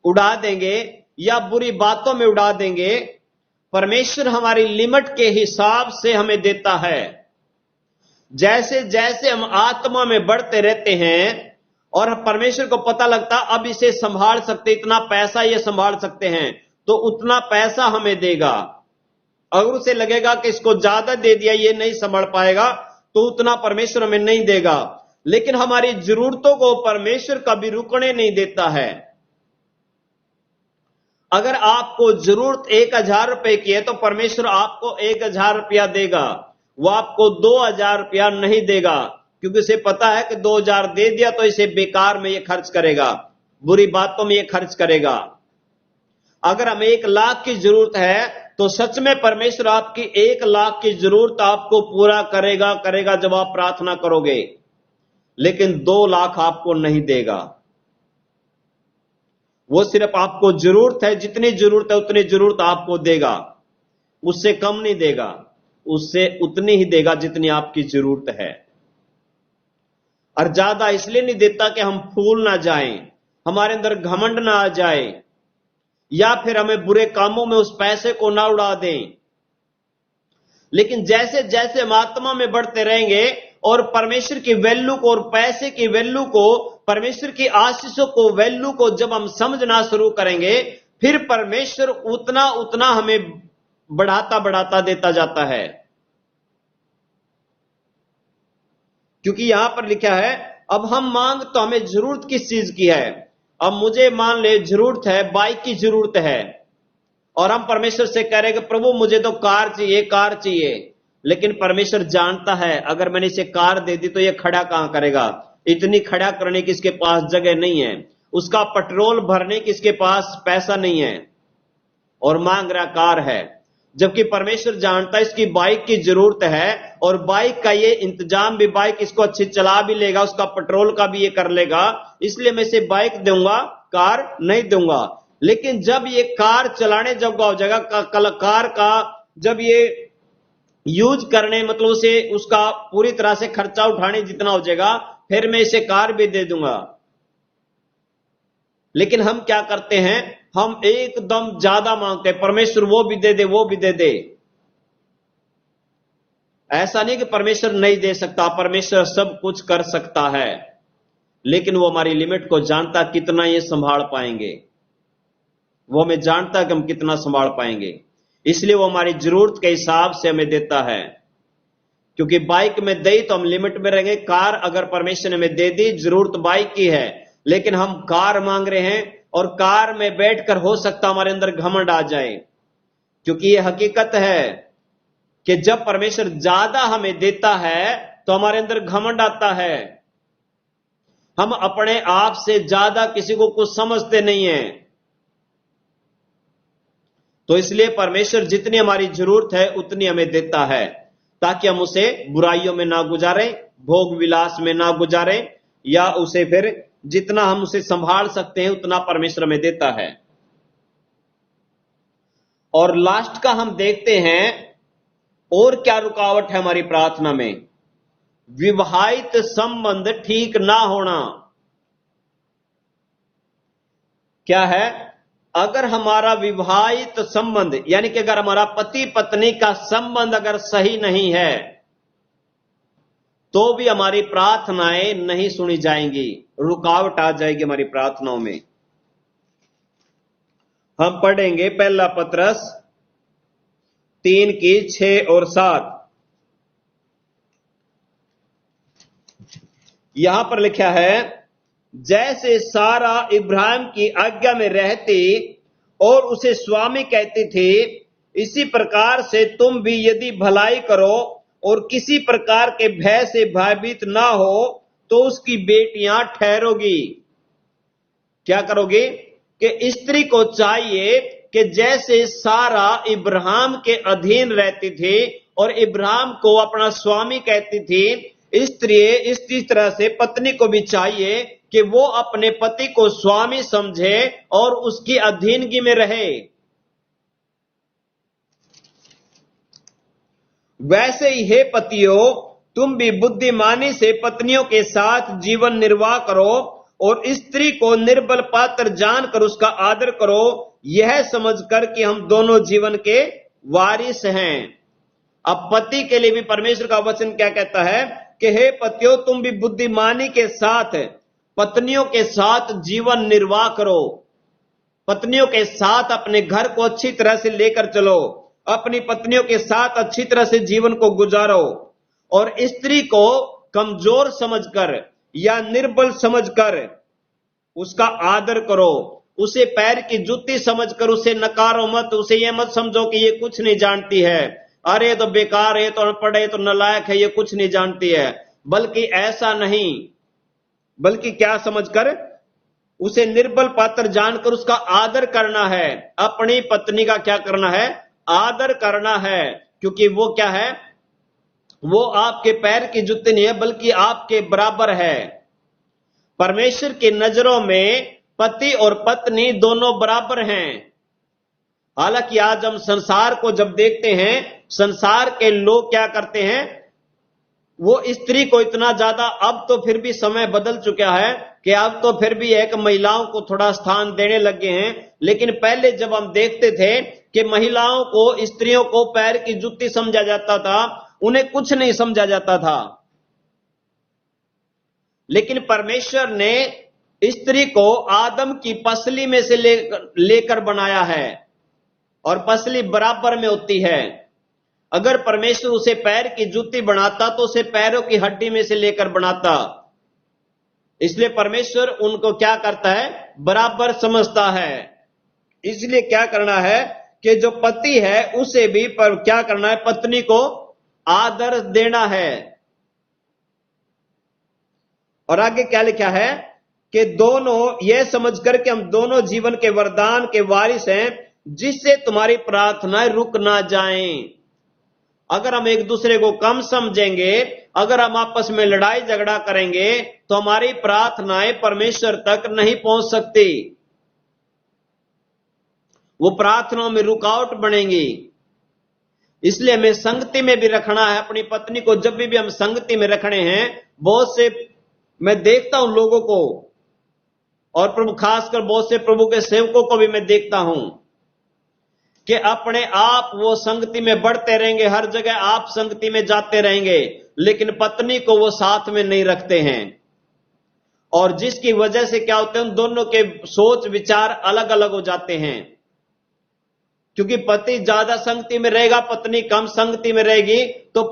उड़ा देंगे या बुरी बातों में उड़ा देंगे। परमेश्वर हमारी लिमिट के हिसाब से हमें देता है। जैसे जैसे हम आत्मा में बढ़ते रहते हैं और परमेश्वर को पता लगता अब इसे संभाल सकते, इतना पैसा ये संभाल सकते हैं, तो उतना पैसा हमें देगा। अगर उसे लगेगा कि इसको ज्यादा दे दिया ये नहीं संभाल पाएगा तो उतना परमेश्वर हमें नहीं देगा। लेकिन हमारी जरूरतों को परमेश्वर कभी रुकने नहीं देता है। अगर आपको जरूरत 1,000 रुपए की है तो परमेश्वर आपको 1,000 रुपया देगा, वो आपको 2,000 रुपया नहीं देगा, क्योंकि उसे पता है कि 2,000 दे दिया तो इसे बेकार में ये खर्च करेगा, बुरी बातों में ये खर्च करेगा। अगर हमें 1,00,000 की जरूरत है तो सच में परमेश्वर आपकी 1,00,000 की जरूरत आपको पूरा करेगा जब आप प्रार्थना करोगे, लेकिन 2,00,000 आपको नहीं देगा। वो सिर्फ आपको जरूरत है, जितनी जरूरत है उतनी जरूरत आपको देगा, उससे कम नहीं देगा, उससे उतनी ही देगा जितनी आपकी जरूरत है। और ज्यादा इसलिए नहीं देता कि हम फूल ना जाएं, हमारे अंदर घमंड ना आ जाए, या फिर हमें बुरे कामों में उस पैसे को ना उड़ा दें। लेकिन जैसे जैसे हम आत्मा में बढ़ते रहेंगे और परमेश्वर की वैल्यू को और पैसे की वैल्यू को, परमेश्वर की आशीषों को, वैल्यू को जब हम समझना शुरू करेंगे, फिर परमेश्वर उतना उतना हमें बढ़ाता बढ़ाता देता जाता है। क्योंकि यहां पर लिखा है अब हम मांग तो हमें जरूरत किस चीज की है। अब मुझे मान ले जरूरत है, बाइक की जरूरत है, और हम परमेश्वर से कह रहे हैं कि प्रभु मुझे तो कार चाहिए, कार चाहिए। लेकिन परमेश्वर जानता है अगर मैंने इसे कार दे दी तो ये खड़ा कहां करेगा, इतनी खड़ा करने की इसके पास जगह नहीं है, उसका पेट्रोल भरने की इसके पास पैसा नहीं है, और मांग रहा कार है। जबकि परमेश्वर जानता है इसकी बाइक की जरूरत है, और बाइक का ये इंतजाम भी, बाइक इसको अच्छी चला भी लेगा, उसका पेट्रोल का भी ये कर लेगा, इसलिए मैं इसे बाइक दूंगा, कार नहीं दूंगा। लेकिन जब ये कार चलाने जब हो जाएगा, कार का जब ये यूज करने, मतलब उसे उसका पूरी तरह से खर्चा उठाने जितना हो जाएगा, फिर मैं इसे कार भी दे दूंगा। लेकिन हम क्या करते हैं, हम एकदम ज्यादा मांगते हैं, परमेश्वर वो भी दे दे, वो भी दे दे। ऐसा नहीं कि परमेश्वर नहीं दे सकता, परमेश्वर सब कुछ कर सकता है, लेकिन वो हमारी लिमिट को जानता कितना ये संभाल पाएंगे, वो हमें जानता कि हम कितना संभाल पाएंगे, इसलिए वो हमारी जरूरत के हिसाब से हमें देता है। क्योंकि बाइक में दे तो हम लिमिट में रहेंगे, कार अगर परमेश्वर ने हमें दे दी, जरूरत बाइक की है, लेकिन हम कार मांग रहे हैं, और कार में बैठकर हो सकता हमारे अंदर घमंड आ जाए। क्योंकि ये हकीकत है कि जब परमेश्वर ज्यादा हमें देता है तो हमारे अंदर घमंड आता है। हम अपने आप से ज्यादा किसी को कुछ समझते नहीं है। तो इसलिए परमेश्वर जितनी हमारी जरूरत है उतनी हमें देता है, ताकि हम उसे बुराइयों में ना गुजारें, भोग विलास में ना गुजारें, या उसे फिर जितना हम उसे संभाल सकते हैं उतना परमेश्वर हमें देता है। और लास्ट का हम देखते हैं और क्या रुकावट है हमारी प्रार्थना में। विवाहित संबंध ठीक ना होना। क्या है? अगर हमारा विवाहित संबंध यानी कि अगर हमारा पति पत्नी का संबंध अगर सही नहीं है तो भी हमारी प्रार्थनाएं नहीं सुनी जाएंगी, रुकावट आ जाएगी हमारी प्रार्थनाओं में। हम पढ़ेंगे पहला पत्रस 3 की 6 और 7। यहां पर लिखा है, जैसे सारा इब्राहिम की आज्ञा में रहती और उसे स्वामी कहती थी, इसी प्रकार से तुम भी यदि भलाई करो और किसी प्रकार के भय से भयभीत ना हो तो उसकी बेटियां ठहरोगी। क्या करोगी? कि स्त्री को चाहिए कि जैसे सारा इब्राहिम के अधीन रहती थी और इब्राहिम को अपना स्वामी कहती थी, स्त्री इसी तरह से पत्नी को भी चाहिए कि वो अपने पति को स्वामी समझे और उसकी अधीनगी में रहे। वैसे ही हे पतियों, तुम भी बुद्धिमानी से पत्नियों के साथ जीवन निर्वाह करो और स्त्री को निर्बल पात्र जानकर उसका आदर करो, यह समझकर कि हम दोनों जीवन के वारिस हैं। अब पति के लिए भी परमेश्वर का वचन क्या कहता है कि हे पतियों, तुम भी बुद्धिमानी के साथ पत्नियों के साथ जीवन निर्वाह करो। पत्नियों के साथ अपने घर को अच्छी तरह से लेकर चलो, अपनी पत्नियों के साथ अच्छी तरह से जीवन को गुजारो, और स्त्री को कमजोर समझकर या निर्बल समझकर उसका आदर करो। उसे पैर की जूती समझकर उसे नकारो मत। उसे ये मत समझो कि ये कुछ नहीं जानती है, अरे तो बेकार है, तो अनपढ़ है, तो नालायक है, ये कुछ नहीं जानती है। बल्कि ऐसा नहीं, बल्कि क्या समझकर उसे निर्बल पात्र जानकर उसका आदर करना है। अपनी पत्नी का क्या करना है? आदर करना है, क्योंकि वो क्या है? वो आपके पैर की जूती नहीं है, बल्कि आपके बराबर है। परमेश्वर की नजरों में पति और पत्नी दोनों बराबर हैं। हालांकि आज हम संसार को जब देखते हैं, संसार के लोग क्या करते हैं, वो स्त्री को इतना ज्यादा, अब तो फिर भी समय बदल चुका है कि अब तो फिर भी है कि महिलाओं को थोड़ा स्थान देने लगे हैं, लेकिन पहले जब हम देखते थे कि महिलाओं को, स्त्रियों को पैर की जूती समझा जाता था, उन्हें कुछ नहीं समझा जाता था। लेकिन परमेश्वर ने स्त्री को आदम की पसली में से लेकर बनाया है, और पसली बराबर में होती है। अगर परमेश्वर उसे पैर की जूती बनाता तो उसे पैरों की हड्डी में से लेकर बनाता। इसलिए परमेश्वर उनको क्या करता है? बराबर समझता है। इसलिए क्या करना है कि जो पति है उसे भी पर क्या करना है? पत्नी को आदर देना है। और आगे क्या लिखा है कि दोनों यह समझकर कि हम दोनों जीवन के वरदान के वारिस हैं, जिससे तुम्हारी प्रार्थनाएं रुक ना जाएं। अगर हम एक दूसरे को कम समझेंगे, अगर हम आपस में लड़ाई झगड़ा करेंगे, तो हमारी प्रार्थनाएं परमेश्वर तक नहीं पहुंच सकती। वो प्रार्थनाओं में रुकावट बनेंगी। इसलिए हमें संगति में भी रखना है अपनी पत्नी को। जब भी हम संगति में रखने हैं, बहुत से मैं देखता हूं लोगों को, और प्रभु खासकर बहुत से प्रभु के सेवकों को भी मैं देखता हूं कि अपने आप वो संगति में बढ़ते रहेंगे, हर जगह आप संगति में जाते रहेंगे, लेकिन पत्नी को वो साथ में नहीं रखते हैं। और जिसकी वजह से क्या होते हैं, उन दोनों के सोच विचार अलग अलग हो जाते हैं। क्योंकि पति ज्यादा संगति में रहेगा, पत्नी कम संगति में रहेगी, तो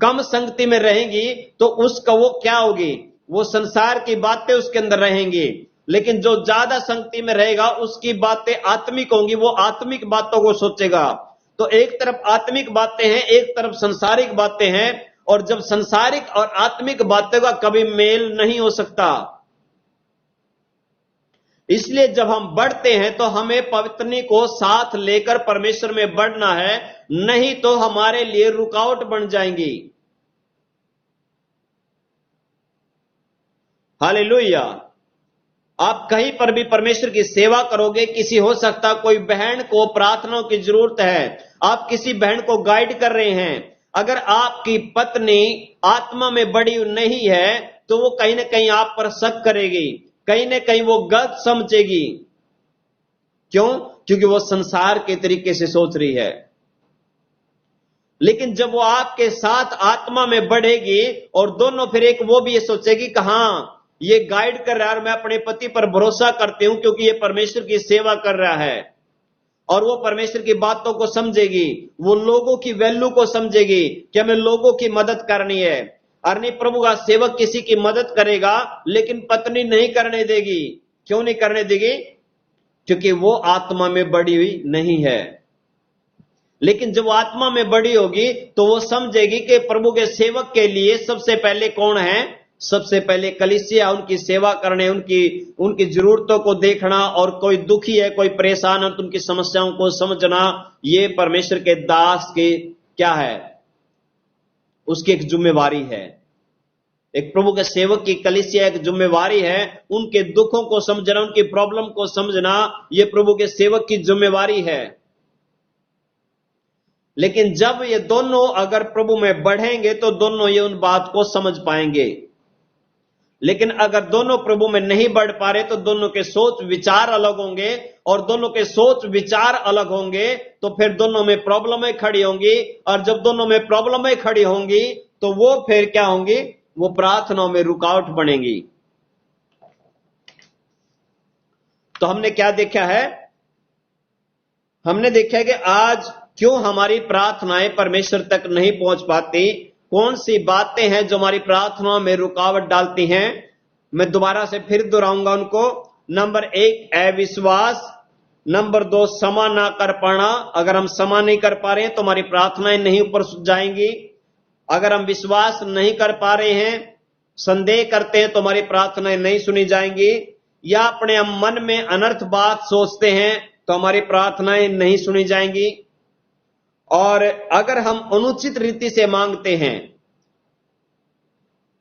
कम संगति में रहेगी तो उसका वो क्या होगी? वो संसार की बातें उसके अंदर रहेंगी। लेकिन जो ज्यादा संगति में रहेगा उसकी बातें आत्मिक होंगी, वो आत्मिक बातों को सोचेगा। तो एक तरफ आत्मिक बातें हैं, एक तरफ संसारिक बातें हैं, और जब संसारिक और आत्मिक बातों का कभी मेल नहीं हो सकता। इसलिए जब हम बढ़ते हैं तो हमें पत्नी को साथ लेकर परमेश्वर में बढ़ना है, नहीं तो हमारे लिए रुकावट बन जाएंगी। हालेलुया। आप कहीं पर भी परमेश्वर की सेवा करोगे, किसी हो सकता कोई बहन को प्रार्थनाओं की जरूरत है, आप किसी बहन को गाइड कर रहे हैं, अगर आपकी पत्नी आत्मा में बड़ी नहीं है तो वो कहीं ना कहीं आप पर शक करेगी, कहीं ना कहीं वो गलत समझेगी। क्यों? क्योंकि वो संसार के तरीके से सोच रही है। लेकिन जब वो आपके साथ आत्मा में बढ़ेगी और दोनों फिर एक, वो भी ये सोचेगी कि हाँ ये गाइड कर रहा है और मैं अपने पति पर भरोसा करती हूं क्योंकि ये परमेश्वर की सेवा कर रहा है, और वो परमेश्वर की बातों को समझेगी, वो लोगों की वैल्यू को समझेगी कि हमें लोगों की मदद करनी है। और नहीं, प्रभु का सेवक किसी की मदद करेगा लेकिन पत्नी नहीं करने देगी। क्यों नहीं करने देगी? क्योंकि वो आत्मा में बढ़ी हुई नहीं है। लेकिन जब वो आत्मा में बड़ी होगी तो वो समझेगी कि प्रभु के सेवक के लिए सबसे पहले कौन है? सबसे पहले कलीसिया, उनकी सेवा करने, उनकी जरूरतों को देखना, और कोई दुखी है, कोई परेशान है तो उनकी समस्याओं को समझना, ये परमेश्वर के दास की क्या है? उसकी एक जिम्मेवारी है। एक प्रभु के सेवक की कलीसिया एक जिम्मेवारी है, उनके दुखों को समझना, उनकी प्रॉब्लम को समझना, ये प्रभु के सेवक की जिम्मेवारी है। लेकिन जब ये दोनों अगर प्रभु में बढ़ेंगे तो दोनों ये उन बात को समझ पाएंगे। लेकिन अगर दोनों प्रभु में नहीं बढ़ पा रहे तो दोनों के सोच विचार अलग होंगे, और दोनों के सोच विचार अलग होंगे तो फिर दोनों में प्रॉब्लमें खड़ी होंगी, और जब दोनों में प्रॉब्लमें खड़ी होंगी तो वो फिर क्या होंगी? वो प्रार्थनाओं में रुकावट बनेंगी। तो हमने क्या देखा है? हमने देखा है कि आज क्यों हमारी प्रार्थनाएं परमेश्वर तक नहीं पहुंच पाती, कौन सी बातें हैं जो हमारी प्रार्थनाओं में रुकावट डालती हैं। मैं दोबारा से फिर दोहराऊंगा उनको। नंबर 1 अविश्वास, नंबर 2 क्षमा ना कर पाना। अगर हम क्षमा नहीं कर पा रहे हैं तो हमारी प्रार्थनाएं नहीं ऊपर जाएंगी। अगर हम विश्वास नहीं कर पा रहे हैं, संदेह करते हैं, तो हमारी प्रार्थनाएं नहीं सुनी जाएंगी। या अपने हम मन में अनर्थ बात सोचते हैं तो हमारी प्रार्थनाएं नहीं सुनी जाएंगी। और अगर हम अनुचित रीति से मांगते हैं,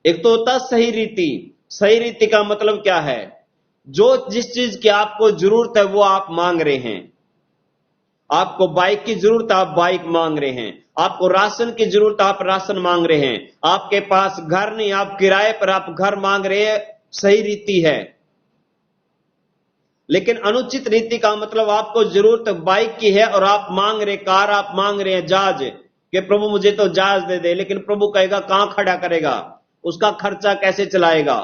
एक तो होता सही रीति। सही रीति का मतलब क्या है? जो जिस चीज की आपको जरूरत है वो आप मांग रहे हैं। आपको बाइक की जरूरत है, आप बाइक मांग रहे हैं। आपको राशन की जरूरत है, आप राशन मांग रहे हैं। आपके पास घर नहीं, आप किराए पर आप घर मांग रहे हैं। सही रीति है। लेकिन अनुचित रीति का मतलब आपको जरूरत बाइक की है और आप मांग रहे कार, आप मांग रहे हैं जहाज, कि प्रभु मुझे तो जहाज दे दे। लेकिन प्रभु कहेगा कहां खड़ा करेगा, उसका खर्चा कैसे चलाएगा?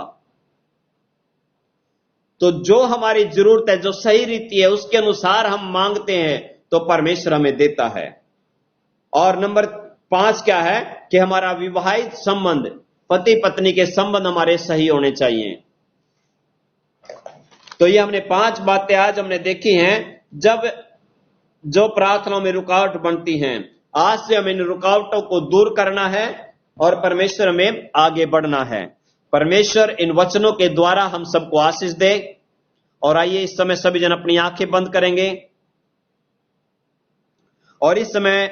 तो जो हमारी जरूरत है, जो सही रीति है, उसके अनुसार हम मांगते हैं तो परमेश्वर हमें देता है। और नंबर 5 क्या है? कि हमारा विवाहित संबंध, पति पत्नी के संबंध हमारे सही होने चाहिए। तो ये हमने 5 बातें आज हमने देखी हैं जब जो प्रार्थनाओं में रुकावट बनती हैं। आज से हमें इन रुकावटों को दूर करना है और परमेश्वर में आगे बढ़ना है। परमेश्वर इन वचनों के द्वारा हम सबको आशीष दे। और आइए इस समय सभी जन अपनी आंखें बंद करेंगे और इस समय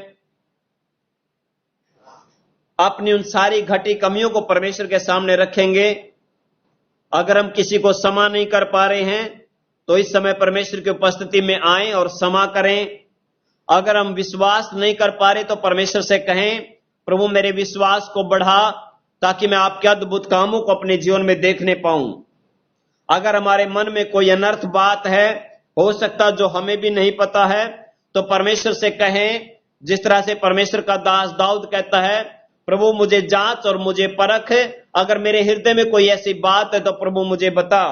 अपनी उन सारी घटी कमियों को परमेश्वर के सामने रखेंगे। अगर हम किसी को क्षमा नहीं कर पा रहे हैं तो इस समय परमेश्वर की उपस्थिति में आएं और क्षमा करें। अगर हम विश्वास नहीं कर पा रहे तो परमेश्वर से कहें, प्रभु मेरे विश्वास को बढ़ा ताकि मैं आपके अद्भुत कामों को अपने जीवन में देखने पाऊं। अगर हमारे मन में कोई अनर्थ बात है, हो सकता जो हमें भी नहीं पता है, तो परमेश्वर से कहें, जिस तरह से परमेश्वर का दास दाऊद कहता है, प्रभु मुझे जांच और मुझे परख, अगर मेरे हृदय में कोई ऐसी बात है तो प्रभु मुझे बता।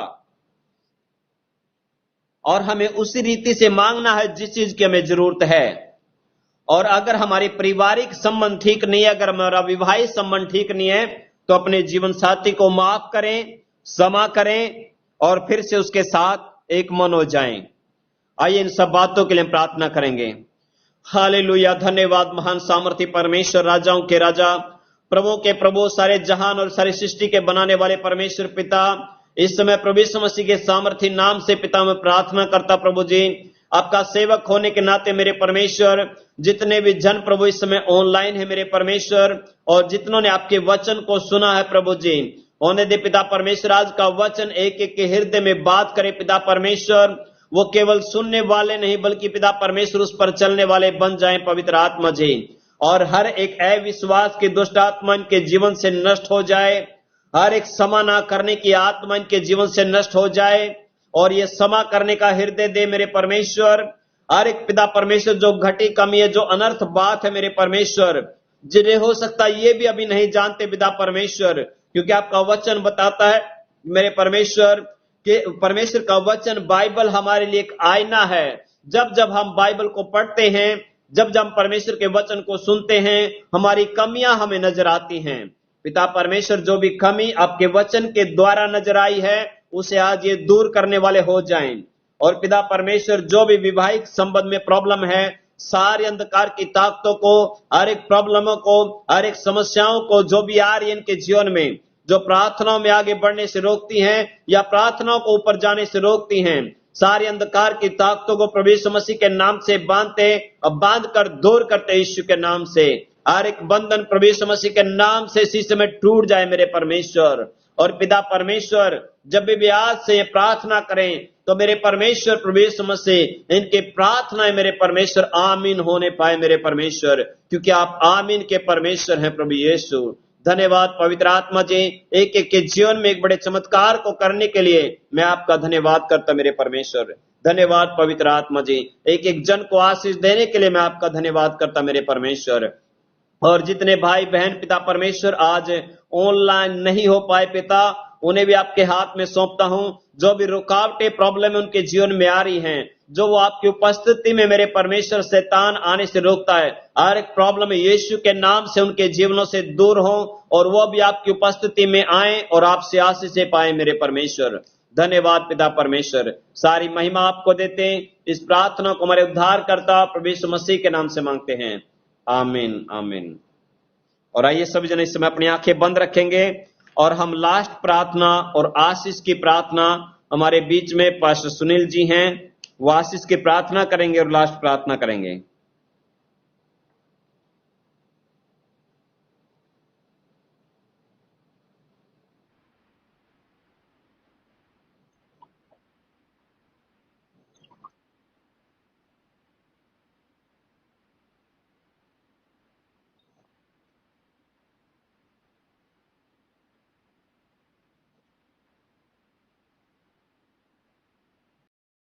और हमें उसी रीति से मांगना है जिस चीज की हमें जरूरत है। और अगर हमारी पारिवारिक संबंध ठीक नहीं है, अगर हमारा विवाहित संबंध ठीक नहीं है, तो अपने जीवन साथी को माफ करें, क्षमा करें और फिर से उसके साथ एक मन हो जाएं। आइए इन सब बातों के लिए प्रार्थना करेंगे। हालेलुया। धन्यवाद महान सामर्थी परमेश्वर, राजाओं के राजा, प्रभु के प्रभु, सारे जहान और सारी सृष्टि के बनाने वाले परमेश्वर पिता, इस समय प्रभु यीशु मसीह के सामर्थी नाम से पिता मैं प्रार्थना करता प्रभु जी, आपका सेवक होने के नाते मेरे परमेश्वर, जितने भी जन प्रभु इस समय ऑनलाइन है मेरे परमेश्वर, और जितनों ने आपके वचन को सुना है प्रभु जी, होने दे पिता परमेश्वर, आज का वचन एक एक के हृदय में बात करे पिता परमेश्वर, वो केवल सुनने वाले नहीं बल्कि पिता परमेश्वर उस पर चलने वाले बन जाएं पवित्र आत्मा जी, और हर एक अविश्वास की दुष्ट आत्मा इनके जीवन से नष्ट हो जाए, हर एक क्षमा ना करने की आत्मा इनके जीवन से नष्ट हो जाए, और ये क्षमा करने का हृदय दे मेरे परमेश्वर। हर एक पिता परमेश्वर जो घटी कमी है, जो अनर्थ बात है मेरे परमेश्वर, जिन्हें हो सकता ये भी अभी नहीं जानते पिता परमेश्वर, क्योंकि आपका वचन बताता है मेरे परमेश्वर कि परमेश्वर का वचन बाइबल हमारे लिए एक आईना है। जब जब हम बाइबल को पढ़ते हैं, जब जब हम परमेश्वर के वचन को सुनते हैं, हमारी कमियां हमें नजर आती हैं पिता परमेश्वर। जो भी कमी आपके वचन के द्वारा नजर आई है, उसे आज ये दूर करने वाले हो जाएं। और पिता परमेश्वर, जो भी विवाहिक संबंध में प्रॉब्लम है, सारे अंधकार की ताकतों को, हर एक प्रॉब्लमों को, हर एक समस्याओं को जो भी आ रही है इनके जीवन में, जो प्रार्थनाओं में आगे बढ़ने से रोकती हैं या प्रार्थनाओं को ऊपर जाने से रोकती हैं, सारी अंधकार की ताकतों को प्रभु यीशु मसीह के नाम से बांधते और बांध कर दूर करते यीशु के नाम से। हर एक बंधन प्रभु यीशु मसीह के नाम से इसी समय टूट जाए मेरे परमेश्वर। और पिता परमेश्वर, जब भी आज से ये प्रार्थना करें तो मेरे परमेश्वर प्रभु यीशु मसीह, इनकी प्रार्थनाएं मेरे परमेश्वर आमीन होने पाए मेरे परमेश्वर, क्योंकि आप आमीन के परमेश्वर हैं प्रभु यीशु। धन्यवाद पवित्र आत्मा जी, एक एक के जीवन में एक बड़े चमत्कार को करने के लिए मैं आपका धन्यवाद करता मेरे परमेश्वर। धन्यवाद पवित्र आत्मा जी, एक एक जन को आशीष देने के लिए मैं आपका धन्यवाद करता मेरे परमेश्वर। और जितने भाई बहन पिता परमेश्वर आज ऑनलाइन नहीं हो पाए पिता, उन्हें भी आपके हाथ में सौंपता हूं। जो भी रुकावटें प्रॉब्लम उनके जीवन में आ रही हैं, जो वो आपकी उपस्थिति में मेरे परमेश्वर शैतान आने से रोकता है, हर एक प्रॉब्लम यीशु के नाम से उनके जीवनों से दूर हो, और वो भी आपकी उपस्थिति में आए और आपसे आशीष पाए मेरे परमेश्वर। धन्यवाद पिता परमेश्वर, सारी महिमा आपको देते हैं। इस प्रार्थना को हमारे उद्धार करता प्रभु यीशु मसीह के नाम से मांगते हैं, आमीन आमीन। और आइए सभी जन इस समय अपनी आंखें बंद रखेंगे और हम लास्ट प्रार्थना और आशीष की प्रार्थना, हमारे बीच में पास्टर सुनील जी हैं, वो आशीष की प्रार्थना करेंगे और लास्ट प्रार्थना करेंगे।